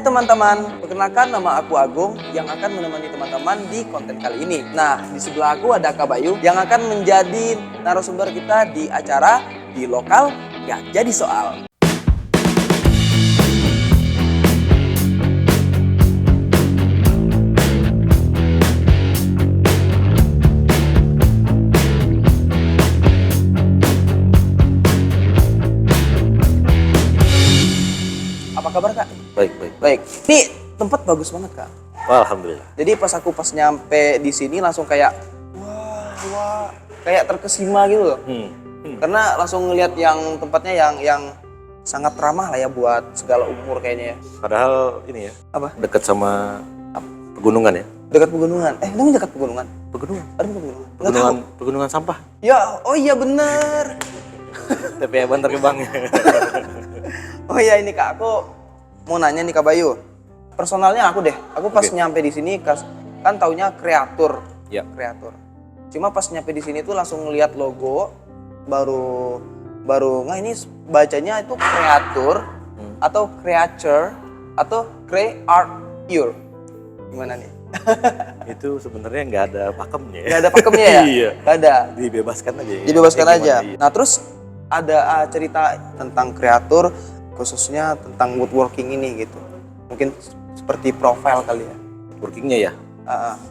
Hai teman-teman, perkenalkan nama aku Agung yang akan menemani teman-teman di konten kali ini. Nah, di sebelah aku ada Kak Bayu yang akan menjadi narasumber kita di acara Di Lokal Gak Jadi Soal. Apa kabar Kak? Baik. Baik, ini tempat bagus banget Kak. Alhamdulillah. Jadi pas nyampe di sini langsung kayak wah, kayak terkesima gitu loh. Karena langsung ngelihat yang tempatnya yang sangat ramah lah ya buat segala umur kayaknya ya. Padahal ini ya, Apa? dekat sama pegunungan ya. Dekat pegunungan. Ini dekat pegunungan. Pegunungan. Ada pegunungan. Nggak tahu. Pegunungan sampah. Ya, oh iya bener. TPA Bantar Gebang. Oh iya ini Kak, aku mau nanya nih Kak Bayu. Personalnya aku deh. Aku pas Oke. nyampe di sini kan taunya kreatur. Ya. Kreatur. Cuma pas nyampe di sini tuh langsung ngeliat logo baru nggak ini bacanya itu kreatur atau creature atau creature. Gimana nih? Itu sebenarnya nggak ada pakemnya ya. Nggak ada pakemnya ya? Iya. Nggak ada. Dibebaskan aja ya. Dibebaskan Ya, aja. gimana, iya. Nah terus ada cerita tentang kreatur khususnya tentang woodworking ini gitu. Mungkin seperti profil kali ya. Workingnya ya.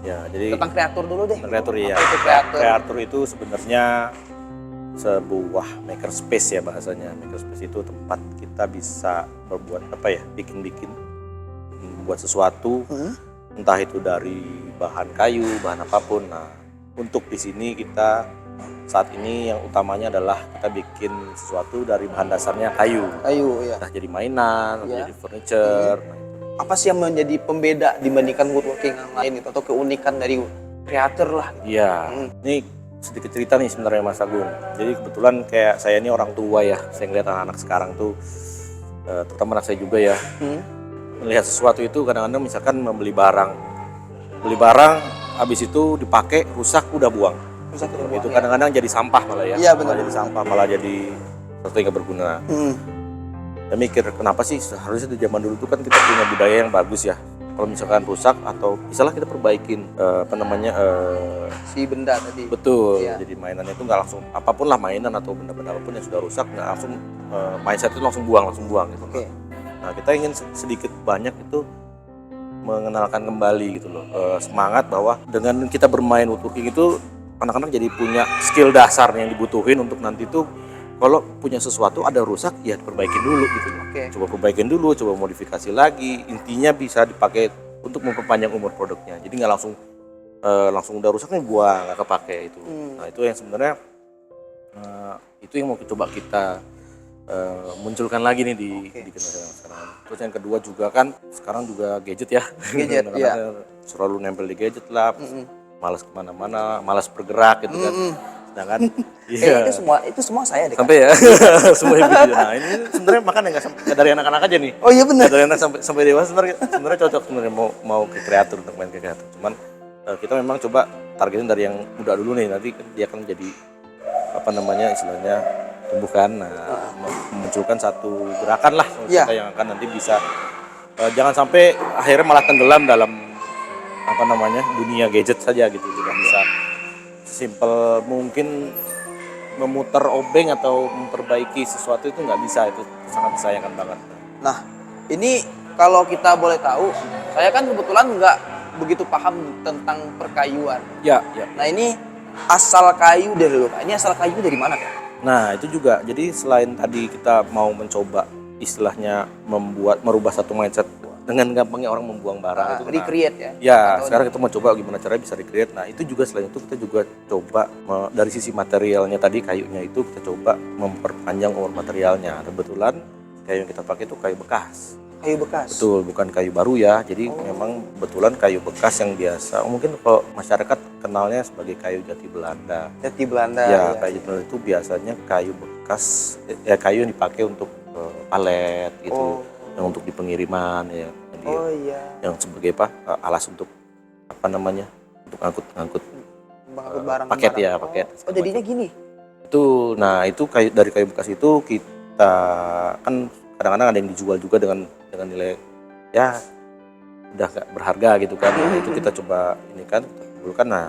Ya, jadi Tentang kreatur dulu deh. kreatur ya. Apa itu kreatur? Kreatur itu sebenarnya sebuah makerspace ya bahasanya. Makerspace itu tempat kita bisa berbuat apa ya? Bikin-bikin, membuat sesuatu. Entah itu dari bahan kayu, bahan apapun. Nah, untuk di sini kita saat ini yang utamanya adalah kita bikin sesuatu dari bahan dasarnya kayu. Kayu ya. Entah jadi mainan, atau Iya. jadi furniture. Apa sih yang menjadi pembeda dibandingkan woodworking yang lain itu atau keunikan dari kreator lah? Iya, ini sedikit cerita nih sebenarnya Mas Agung. Jadi kebetulan kayak saya ini orang tua ya, saya ngeliat anak-anak sekarang tuh, terutama anak saya juga ya, melihat sesuatu itu kadang-kadang misalkan beli barang, habis itu dipakai rusak udah buang. Rusak udah Itu buang, kadang-kadang jadi sampah malah ya. Iya, benar. Malah jadi sampah, malah jadi sesuatu yang gak berguna. Saya mikir kenapa sih seharusnya di zaman dulu tuh kan kita punya budaya yang bagus ya. Kalau misalkan rusak atau misalnya kita perbaikin Si benda tadi. betul. Iya. Jadi mainannya itu nggak langsung apapun lah mainan atau benda-benda apapun yang sudah rusak nggak langsung mindset itu langsung buang gitu. Oke. Nah kita ingin sedikit banyak itu mengenalkan kembali gitu loh semangat bahwa dengan kita bermain woodworking itu anak-anak jadi punya skill dasar yang dibutuhin untuk nanti tuh kalau punya sesuatu ada rusak ya perbaikin dulu gitu loh. Oke. Coba perbaikin dulu, coba modifikasi lagi. Intinya bisa dipakai untuk memperpanjang umur produknya. Jadi nggak langsung udah rusak nih buang, nggak kepake itu. Nah itu yang sebenarnya itu yang mau coba kita munculkan lagi nih di generasi yang sekarang. Terus yang kedua juga kan sekarang juga gadget ya. Gadget, iya. Selalu nempel di gadget lah. Malas kemana-mana, malas bergerak gitu kan. Sedangkan Itu semua saya deh. Kak. sampai ya semua begitu. Nah ini sebenarnya makanya nggak dari anak-anak aja nih. Oh iya benar. Nggak dari anak sampai dewasa sebenarnya cocok sebenarnya mau ke kreator untuk main ke kreator. Cuman kita memang coba targetin dari yang muda dulu nih, nanti kan dia akan jadi apa namanya istilahnya tumbuhkan, memunculkan satu gerakan lah Iya. kita yang akan nanti bisa jangan sampai akhirnya malah tenggelam dalam apa namanya dunia gadget saja gitu. Tidak bisa simple mungkin memutar obeng atau memperbaiki sesuatu itu nggak bisa, itu sangat disayangkan banget. Nah, ini kalau kita boleh tahu, saya kan kebetulan nggak begitu paham tentang perkayuan. Ya. Nah, ini asal kayu dari dulu, Kak. Ini asal kayu dari mana, Kak? Nah itu juga, jadi selain tadi kita mau mencoba istilahnya merubah satu mindset dengan gampangnya orang membuang barang itu. Recreate ya? Ya, Atau sekarang kita mau coba gimana caranya bisa recreate. Nah itu juga selain itu kita juga coba dari sisi materialnya tadi kayunya itu kita coba memperpanjang umur materialnya. Kebetulan kayu yang kita pakai itu kayu bekas. Kayu bekas? Betul, bukan kayu baru ya. Jadi memang kebetulan kayu bekas yang biasa. Mungkin kalau masyarakat kenalnya sebagai kayu jati Belanda. Jati Belanda. Ya, kayu jati Belanda itu biasanya kayu bekas, ya kayu yang dipakai untuk palet gitu, yang untuk di pengiriman ya. Jadi, yang sebagai alas untuk apa namanya? Untuk ngangkut barang. paket ya, paket. Oh, jadinya gini. Itu, nah itu dari kayu bekas itu kita kan kadang-kadang ada yang dijual juga dengan nilai ya udah gak berharga gitu kan. Nah, itu kita coba ini kan, kita kumpulkan, nah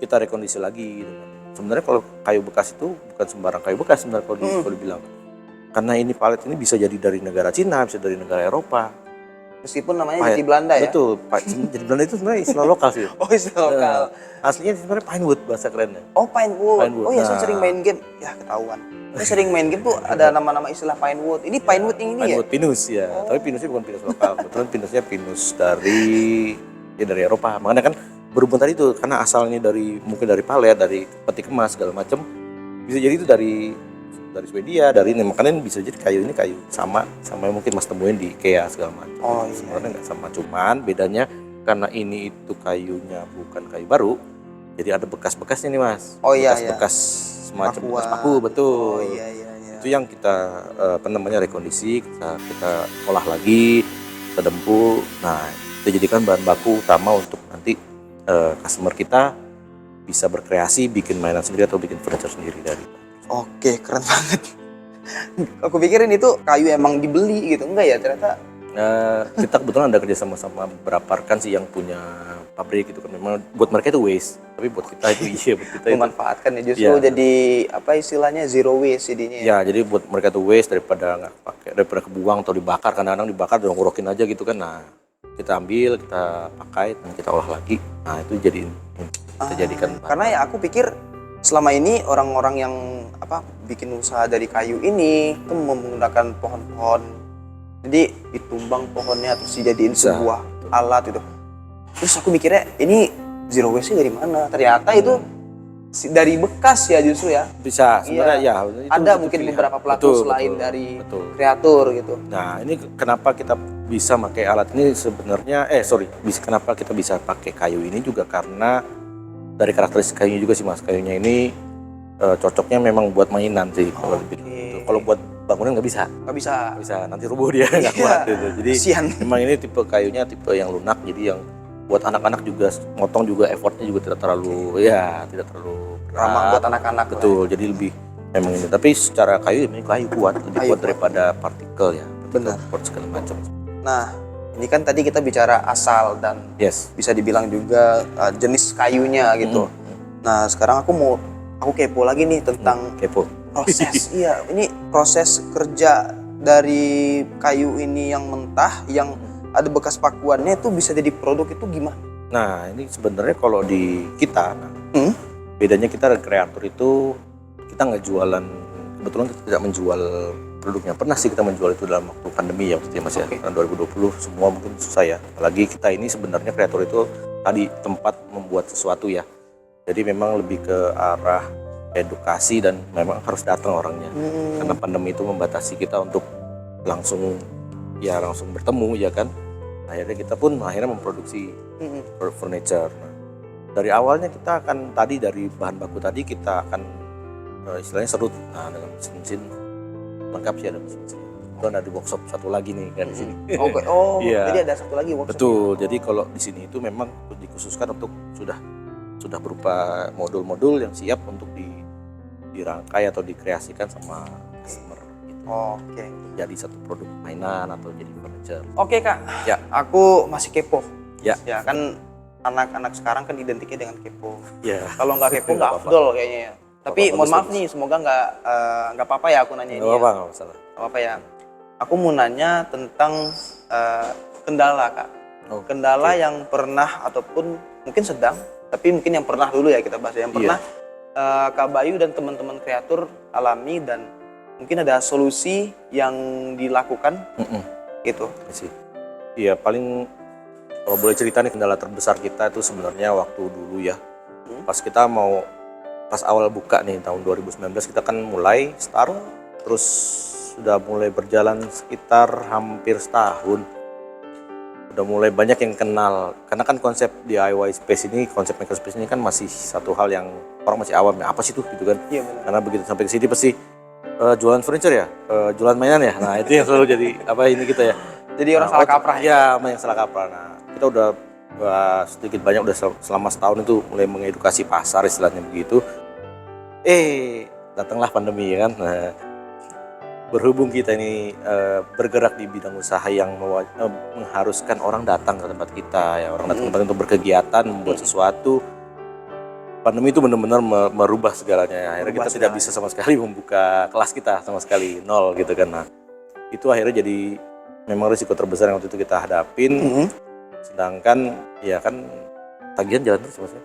kita rekondisi lagi gitu kan. Sebenarnya kalau kayu bekas itu bukan sembarang kayu bekas sebenarnya kalau dibilang. Karena ini palet ini bisa jadi dari negara Cina, bisa dari negara Eropa. Meskipun namanya jati Belanda ya. Betul, jati Belanda itu sebenarnya istilah lokal sih. Oh, istilah lokal. Aslinya sebenarnya pine wood bahasa kerennya. Oh, pine wood. Pine wood. Oh ya, saya Nah. sering main game. Ya, ketahuan. Saya sering main game tuh ada nama-nama istilah pine wood. Ini pine wood yang ini Pine ya? wood pinus ya, tapi pinusnya bukan pinus lokal. Kebetulan pinusnya pinus dari Eropa. Makanya kan berhubung tadi itu karena asalnya mungkin dari palet, dari peti kemas segala macam. Bisa jadi itu dari Swedia, makanya bisa jadi kayu ini kayu sama yang mungkin Mas temuin di IKEA segala macam. Oh iya. Sebenarnya nggak sama, cuman bedanya karena ini itu kayunya bukan kayu baru, jadi ada bekas-bekasnya nih Mas. Oh iya, bekas semacam bekas paku, Oh betul. iya. Itu yang kita rekondisi, kita olah lagi, kita dempul. Nah, kita jadikan bahan baku utama untuk nanti customer kita bisa berkreasi, bikin mainan sendiri atau bikin furniture sendiri dari. Oke, keren banget. Aku pikirin itu kayu emang dibeli gitu. Enggak ya, ternyata. Kita kebetulan ada kerja sama beberapa rekan sih yang punya pabrik gitu kan. Memang buat mereka itu waste, tapi buat kita itu buat kita itu. Memanfaatkan ya justru jadi apa istilahnya zero waste jadinya. Ya, jadi buat mereka itu waste daripada nggak pakai, daripada kebuang atau dibakar. Kadang-kadang dibakar udah ngurokin aja gitu kan. Nah, kita ambil, kita pakai dan kita olah lagi. Nah, itu kita jadikan. Karena ya aku pikir selama ini orang-orang yang bikin usaha dari kayu ini itu menggunakan pohon-pohon, jadi ditumbang pohonnya terus dijadiin sebuah alat gitu. Terus aku mikirnya ini zero waste dari mana? Ternyata itu dari bekas ya justru ya. Bisa sebenarnya ya. Ada mungkin beberapa pelaku selain dari kreator gitu. Nah, ini kenapa kita bisa pakai alat ini sebenarnya kenapa kita bisa pakai kayu ini juga karena dari karakteristik kayunya juga sih Mas. Kayunya ini cocoknya memang buat mainan sih kalau dibilang gitu. Kalau buat bangunan nggak bisa. Nggak bisa, nanti rubuh dia nggak kuat gitu. Jadi memang ini tipe kayunya tipe yang lunak, jadi yang buat anak-anak juga motong juga effortnya juga tidak terlalu ramah buat anak-anak. Betul, jadi lebih memang ini. Tapi secara kayu ini kayu kuat, lebih kuat daripada partikel ya. Benar. Segala macam. Nah, ini kan tadi kita bicara asal dan bisa dibilang juga jenis kayunya gitu. Nah, sekarang aku kepo lagi nih tentang proses. Iya, ini proses kerja dari kayu ini yang mentah, yang ada bekas pakuannya itu bisa jadi produk itu gimana? Nah, ini sebenarnya kalau di kita, bedanya kita kreator itu kita nggak jualan, kebetulan kita tidak menjual produknya. Pernah sih kita menjual itu dalam waktu pandemi ya, waktu masih tahun 2020, semua mungkin susah ya. Apalagi kita ini sebenarnya kreator itu tadi tempat membuat sesuatu ya. Jadi memang lebih ke arah edukasi dan memang harus datang orangnya. Karena pandemi itu membatasi kita untuk langsung bertemu ya kan. Akhirnya kita pun memproduksi furniture. Nah, dari awalnya kita akan dari bahan baku tadi kita akan istilahnya serut. Nah, dengan mesin lengkap sih, ada mesin. Dan ada workshop satu lagi nih kan di sini. Jadi ada satu lagi workshop. Betul. Jadi kalau di sini itu memang dikhususkan untuk sudah berupa modul-modul yang siap untuk dirangkai atau dikreasikan sama customer gitu. Oke. Jadi satu produk mainan atau jadi furniture. Oke Kak. Ya. Aku masih kepo. Ya. Ya kan anak-anak sekarang kan identiknya dengan kepo. Ya. Kalau nggak kepo nggak afdol kayaknya ya. Tapi mohon maaf nih, semoga nggak apa-apa ya aku nanya ini. Nggak apa-apa, nggak masalah. Nggak apa-apa ya. Aku mau nanya tentang kendala Kak. Kendala yang pernah ataupun mungkin sedang, tapi mungkin yang pernah dulu ya kita bahas. Yang pernah Kak Bayu dan teman-teman kreator alami dan mungkin ada solusi yang dilakukan gitu. Iya, paling kalau boleh cerita nih kendala terbesar kita itu sebenarnya waktu dulu ya. Pas awal buka nih tahun 2019 kita kan mulai start, terus sudah mulai berjalan sekitar hampir setahun. Udah mulai banyak yang kenal, karena kan konsep DIY space ini, konsep makerspace ini kan masih satu hal yang orang masih awam ya, apa sih tuh gitu kan. Iya, benar. Karena begitu sampai ke sini pasti jualan furniture ya, jualan mainan ya. Nah, itu yang selalu jadi kita ya. Jadi orang salah kaprah. Ya, yang salah kaprah. Nah, kita udah sedikit banyak udah selama setahun itu mulai mengedukasi pasar istilahnya begitu. Datanglah pandemi ya kan. Nah, berhubung kita ini bergerak di bidang usaha yang mengharuskan orang datang ke tempat kita ya, orang datang ke tempat untuk berkegiatan, membuat sesuatu. Pandemi itu benar-benar merubah segalanya. Akhirnya kita tidak bisa sama sekali membuka kelas kita sama sekali, nol gitu kan. Nah, itu akhirnya jadi memang risiko terbesar yang waktu itu kita hadapin. Sedangkan ya kan tagihan jalan terus maksudnya.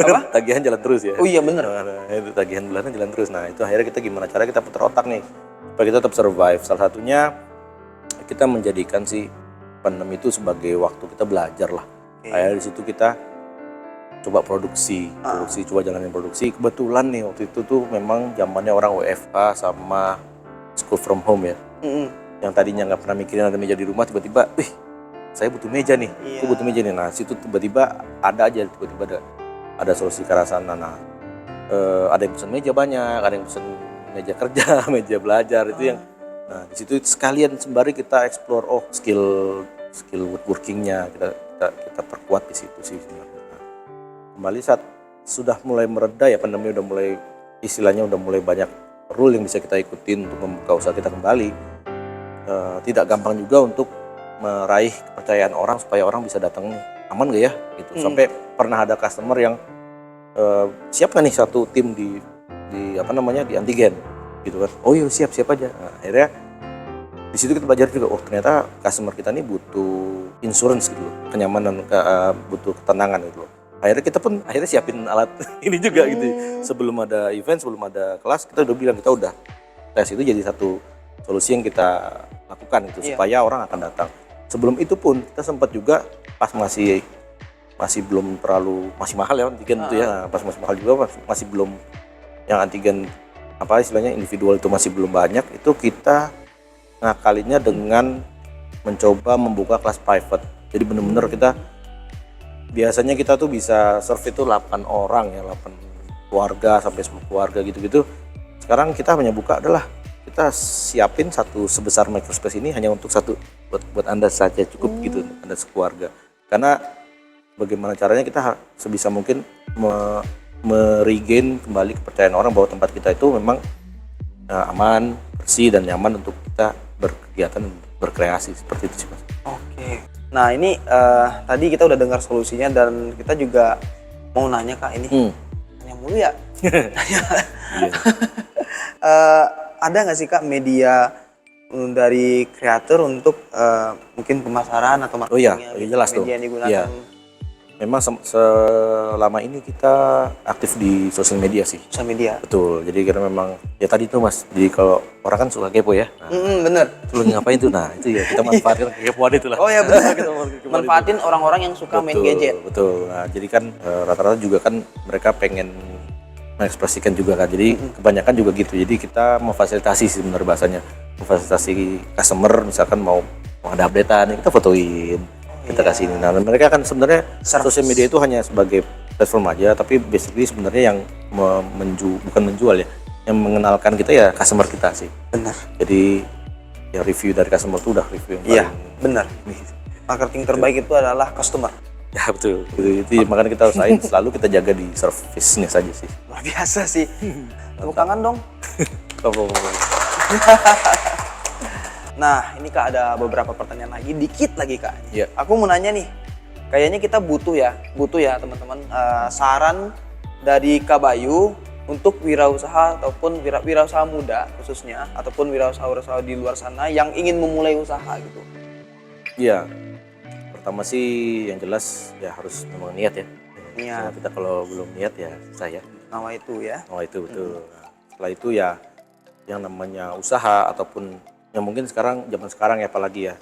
Apa? Tagihan jalan terus ya. Oh iya bener. Nah, itu tagihan bulanan jalan terus. Nah, itu akhirnya kita gimana cara kita putar otak nih supaya kita tetap survive. Salah satunya kita menjadikan si pandemi itu sebagai waktu kita belajar lah. Akhirnya di situ kita coba produksi, coba jalanin produksi. Kebetulan nih waktu itu tuh memang zamannya orang WFH sama school from home ya. Yang tadinya nggak pernah mikirin ada meja di rumah, tiba-tiba, saya butuh meja nih, aku butuh meja nih. Nah, situ tiba-tiba ada aja, tiba-tiba ada solusi ke arah sana. Nah, ada yang pesen meja banyak, ada yang pesen meja kerja, meja belajar itu yang. Nah, di situ sekalian sembari kita explore skill woodworkingnya kita perkuat di situ sih sebenarnya. Nah, kembali saat sudah mulai mereda ya pandemi, udah mulai istilahnya udah mulai banyak rule yang bisa kita ikutin untuk membuka usaha kita kembali. Tidak gampang juga untuk meraih kepercayaan orang supaya orang bisa datang aman gak ya gitu. Sampai pernah ada customer yang siap gak nih satu tim di antigen gitu kan. Oh iya siap aja. Nah, akhirnya di situ kita belajar juga ternyata customer kita ini butuh insurance gitu loh, kenyamanan, butuh ketenangan gitu loh. Akhirnya kita pun siapin alat ini juga gitu. Sebelum ada event, sebelum ada kelas, kita udah bilang kita udah tes itu jadi satu solusi yang kita lakukan gitu supaya orang akan datang. Sebelum itu pun kita sempat juga pas masih belum terlalu, masih mahal ya antigen itu ya. Nah, pas masih mahal juga masih belum yang antigen apa istilahnya individual itu masih belum banyak, itu kita ngakalinnya dengan mencoba membuka kelas private. Jadi benar-benar kita biasanya kita tuh bisa serve itu 8 orang ya, 8 keluarga sampai 10 keluarga gitu-gitu. Sekarang kita hanya buka adalah kita siapin satu sebesar makerspace ini hanya untuk satu buat Anda saja cukup gitu, Anda sekeluarga. Karena bagaimana caranya kita sebisa mungkin meregain kembali kepercayaan orang bahwa tempat kita itu memang aman, bersih dan nyaman untuk kita berkegiatan dan berkreasi seperti itu sih Mas. Oke. Nah ini tadi kita udah dengar solusinya dan kita juga mau nanya Kak ini. Tanya mulu ya. Ada nggak sih Kak media dari kreator untuk mungkin pemasaran atau marketingnya? Oh iya, jelas tuh. Media yang digunakan. Iya. Memang selama ini kita aktif di sosial media sih. Sosial media. Betul. Jadi karena memang ya tadi tuh Mas. Jadi kalau orang kan suka kepo ya. Nah, bener. Lu ngapain tuh? Nah itu ya kita manfaatkan kekepoan itu lah. Oh ya benar. Manfaatin orang-orang yang suka main gadget. Betul. Nah jadi kan rata-rata juga kan mereka pengen mengekspresikan juga kan. Jadi kebanyakan juga gitu. Jadi kita memfasilitasi sih benar bahasanya. Memfasilitasi customer misalkan mau ada updatean, kita fotoin, kita kasih ini. Nah mereka kan sebenarnya sosial media itu hanya sebagai platform aja, tapi basically sebenarnya yang bukan menjual ya, yang mengenalkan kita ya customer kita sih. Benar. Jadi ya review dari customer itu udah review yang paling benar. Marketing terbaik itu adalah customer. Ya betul. Itu makanya kita usahain selalu kita jaga di service-nya saja sih. Luar biasa sih. Tepuk tangan dong. Nah ini Kak ada beberapa pertanyaan lagi, dikit lagi Kak. Iya. Aku mau nanya nih, kayaknya kita butuh ya teman-teman saran dari Kak Bayu untuk wirausaha ataupun wirausaha muda khususnya, ataupun wirausaha di luar sana yang ingin memulai usaha gitu. Iya. Pertama sih yang jelas ya harus memang niat ya. Niat. Kita kalau belum niat ya susah ya. Nama itu ya. Oh itu betul. Nah, setelah itu ya yang namanya usaha ataupun yang mungkin zaman sekarang ya apalagi ya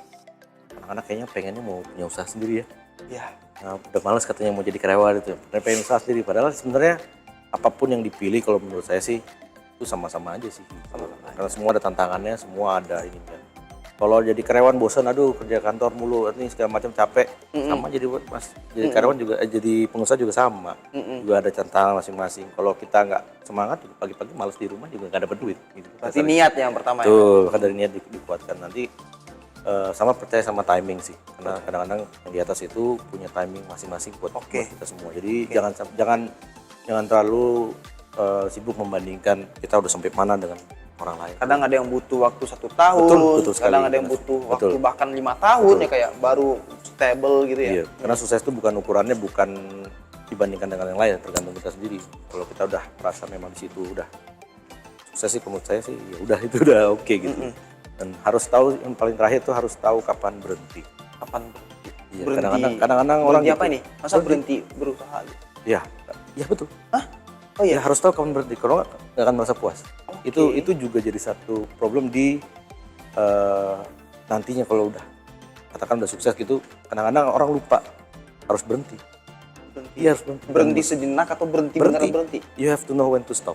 anak-anak kayaknya pengennya mau punya usaha sendiri ya. Iya. Nah, udah males katanya mau jadi karyawan itu. Pengen usaha sendiri padahal sebenarnya apapun yang dipilih kalau menurut saya sih itu sama-sama aja sih. Karena semua ada tantangannya, semua ada ininya. Kalau jadi karyawan bosan, aduh kerja kantor mulu, ini segala macam capek. Sama jadi Mas, jadi karyawan juga, jadi pengusaha juga sama. Juga ada tantangan masing-masing. Kalau kita nggak semangat, pagi-pagi malas di rumah juga nggak dapat duit. Gitu. Berarti niat yang pertama. Tuh, maka dari niat dikuatkan. Nanti sama percaya sama timing sih. Karena kadang-kadang yang di atas itu punya timing masing-masing buat kita semua. Jadi jangan terlalu sibuk membandingkan kita udah sampai mana dengan orang lain. Kadang ada yang butuh waktu 1 tahun, Betul sekali. kadang ada yang butuh Betul. waktu bahkan 5 tahun ya kayak baru stable gitu ya. Iya, karena sukses itu bukan ukurannya bukan dibandingkan dengan yang lain, tergantung kita sendiri. Kalau kita udah merasa memang di situ udah sukses sih, menurut saya sih ya udah itu udah oke gitu. Dan harus tahu yang paling terakhir tuh harus tahu kapan berhenti. Kapan berhenti? Iya, Berhenti. kadang-kadang orang Berhenti gitu. apa nih? Masa berhenti berusaha gitu? Iya, iya betul. Hah? Oh iya. Ya harus tahu kapan berhenti. Kalau nggak akan merasa puas. Itu juga jadi satu problem di nantinya kalau udah katakan udah sukses gitu. Kadang-kadang orang lupa harus berhenti. Berhenti. Iya harus berhenti. Berhenti sejenak atau berhenti beneran berhenti? You have to know when to stop.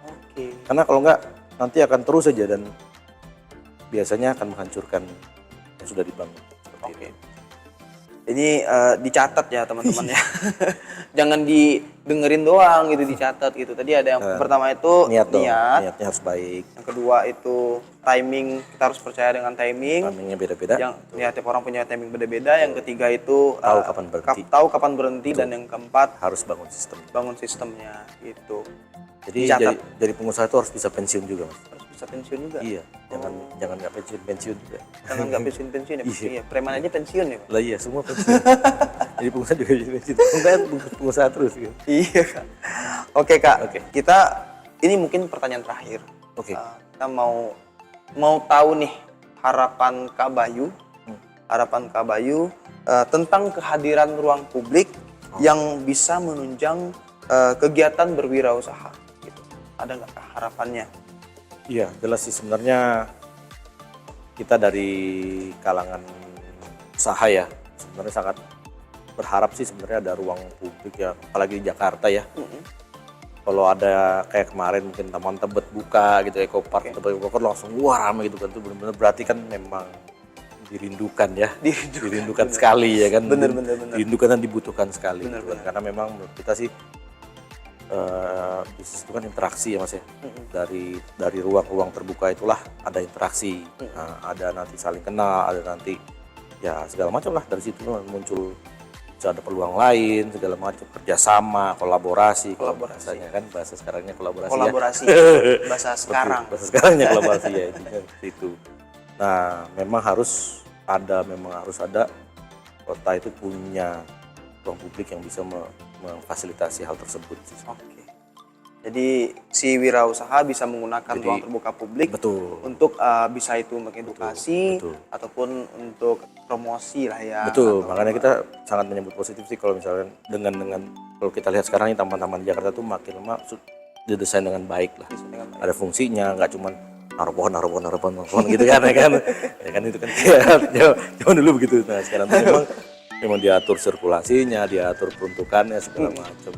Oke. Karena kalau nggak nanti akan terus saja dan biasanya akan menghancurkan yang sudah dibangun. Seperti Oke. itu. Ini dicatat ya teman-teman ya. Jangan didengerin doang gitu, dicatat gitu. Tadi ada yang pertama itu Niat dong, niat. niatnya harus baik. Yang kedua itu timing, kita harus percaya dengan timing. Timingnya beda-beda. Yang ya, tiap orang punya timing beda-beda. Yang ketiga itu Tahu kapan berhenti. tahu kapan berhenti. Dan yang keempat Harus bangun sistem. bangun sistemnya gitu. Jadi Dicatat. jadi pengusaha itu harus bisa pensiun juga, Mas. Harus bisa pensiun juga. Iya, jangan nggak pensiun juga. Jangan nggak pensiun ya. Iya. Iya, preman aja pensiun ya. Pak? Lah iya, semua pensiun. Jadi pengusaha juga jadi pensiun. Enggak pengusaha terus gitu. Iya Kak. Oke Kak, Oke. kita ini mungkin pertanyaan terakhir. Oke. Kita mau tahu nih harapan Kak Bayu, tentang kehadiran ruang publik yang bisa menunjang kegiatan berwirausaha. Gitu. Ada nggak Kak harapannya? Iya, jelas sih sebenarnya kita dari kalangan usaha ya, sebenarnya sangat berharap sih sebenarnya ada ruang publik ya, apalagi di Jakarta ya. Kalau ada kayak kemarin mungkin Taman Tebet buka gitu, Eco Park Tebet buka langsung wah ramai gitu kan, itu benar-benar berarti kan memang dirindukan ya, dirindukan sekali ya kan, Bener. dirindukan dan dibutuhkan sekali Bener, gitu kan. Karena memang menurut kita sih bisnis itu kan interaksi ya Mas ya. Dari ruang-ruang terbuka itulah ada interaksi. Nah, ada nanti saling kenal, ada nanti ya segala macam lah, dari situ muncul bisa ada peluang lain, segala macam kerjasama, kolaborasi. Bahasanya kan bahasa sekarangnya kolaborasi. Bahasa sekarang. Bahasa sekarangnya kolaborasi ya itu. Nah, memang harus ada kota itu punya ruang publik yang bisa memfasilitasi hal tersebut. Oke. Jadi si wirausaha bisa menggunakan ruang terbuka publik Betul. untuk bisa itu mengedukasi Betul. ataupun untuk promosi lah ya. Betul, atau makanya kita sangat menyambut positif sih kalau misalnya dengan kalau kita lihat sekarang ini taman-taman di Jakarta tuh makin lama didesain dengan baik lah. dengan baik. Ada fungsinya, nggak cuma naruh pohon gitu kan ya kan. Ya kan itu kan zaman dulu begitu. Nah, sekarang tuh memang diatur sirkulasinya, diatur peruntukannya segala macam.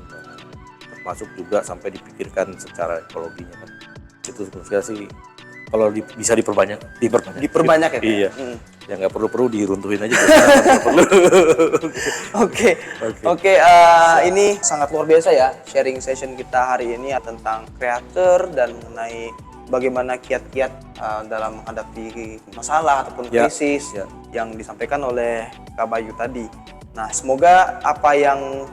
Termasuk juga sampai dipikirkan secara ekologinya kan. Itu sebenarnya sih kalau bisa diperbanyak Diperbanyak ya. Iya. Ya nggak perlu diruntuhin aja. Perlu. Oke, ini sangat luar biasa ya sharing session kita hari ini tentang creator dan mengenai bagaimana kiat-kiat dalam menghadapi masalah ataupun krisis yang disampaikan oleh Kak Bayu tadi. Nah, semoga apa yang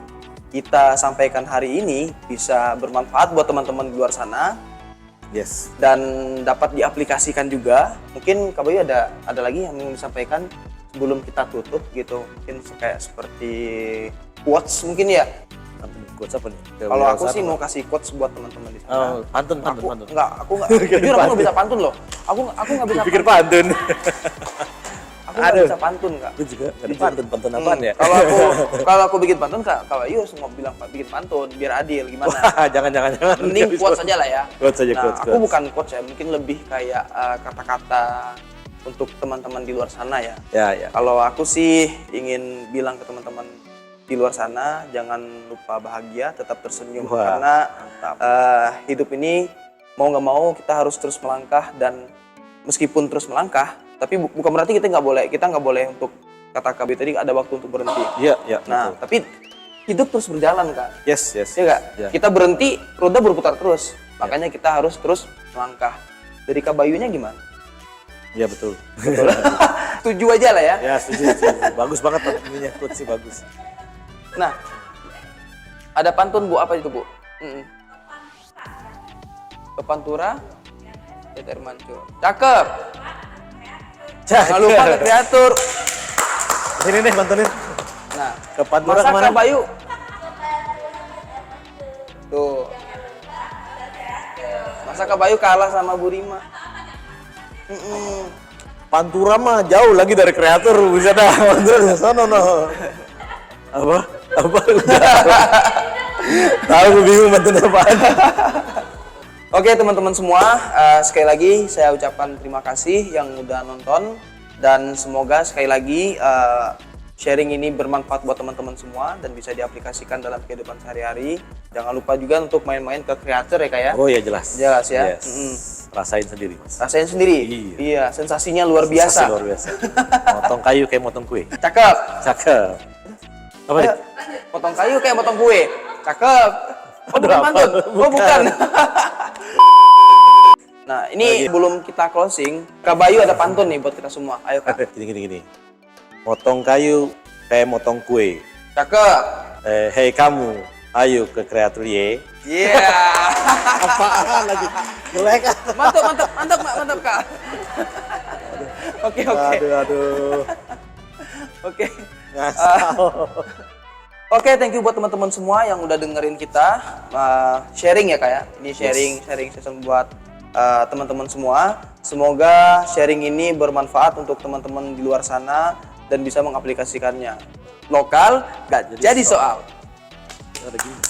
kita sampaikan hari ini bisa bermanfaat buat teman-teman di luar sana. Yes. Dan dapat diaplikasikan juga. Mungkin Kak Bayu ada lagi yang ingin disampaikan sebelum kita tutup gitu. Mungkin kayak seperti quotes mungkin ya. Quotes apa nih? Kalau aku sih mau kasih quotes buat teman-teman di sana. Pantun. Enggak, aku jujur aku nggak bisa pantun loh. Aku nggak bisa. Pikir pantun. Aku nggak bisa pantun Kak. Aku juga nggak ada pantun apaan ya? Kalau aku bikin pantun Kak Bayu harus mau bilang bikin pantun biar adil gimana? jangan. Mending quotes aja lah ya. Quotes aja, Nah, quotes. aku bukan quotes ya, mungkin lebih kayak kata-kata untuk teman-teman di luar sana ya. Ya. Kalau aku sih ingin bilang ke teman-teman di luar sana, jangan lupa bahagia, tetap tersenyum. Wah, karena hidup ini mau nggak mau kita harus terus melangkah, dan meskipun terus melangkah, tapi bukan berarti kita nggak boleh untuk kata KB tadi ada waktu untuk berhenti. Iya. Nah, betul. tapi hidup terus berjalan Kak. Yes. Iya nggak? Ya. Kita berhenti, roda berputar terus. Makanya kita harus terus melangkah. Dari Kak Bayunya gimana? Iya betul. Setuju aja lah ya. Ya setuju. Bagus banget ininya, quotes sih bagus. Nah, ada pantun Bu, apa itu Bu? Ke Pantura Peter Mancur. Cakep. Jangan lupa ke kreatur. Sini deh bantuin. Nah, Ke Pantura masa kemana? Kak Bayu. Tuh. Masa Kak Bayu kalah sama Bu Rima. Pantura mah jauh lagi dari kreatur, bisa dah. Pantura di sana no. Apa? Tahu gue bingung bantuin apaan. Oke teman-teman semua, sekali lagi saya ucapkan terima kasih yang udah nonton dan semoga sekali lagi sharing ini bermanfaat buat teman-teman semua dan bisa diaplikasikan dalam kehidupan sehari-hari. Jangan lupa juga untuk main-main ke kreator ya Kak ya. Oh iya jelas. Jelas ya. Yes. Rasain sendiri. Mas. Rasain sendiri. Iya, sensasinya luar biasa. Sensasi luar biasa. Motong kayu kayak motong kue. Cakep. Cakep. Apa nih? Potong kayu kayak potong kue. Cakep. Oh bukan Apa? pantun. Oh bukan. Bukan. Nah ini sebelum kita closing, Kak Bayu ada pantun nih buat kita semua. Ayo Kak. Gini. Motong kayu kayak motong kue. Cakep. Hei kamu, ayo ke kreator ye. Iya. Apaan lagi? Jelek. Mantap Kak. Oke. Aduh. Oke. Ngasal. Oke, thank you buat teman-teman semua yang udah dengerin kita sharing ya Kak ya. Ini sharing session buat teman-teman semua. Semoga sharing ini bermanfaat untuk teman-teman di luar sana dan bisa mengaplikasikannya. Lokal gak jadi soal. Ada gini.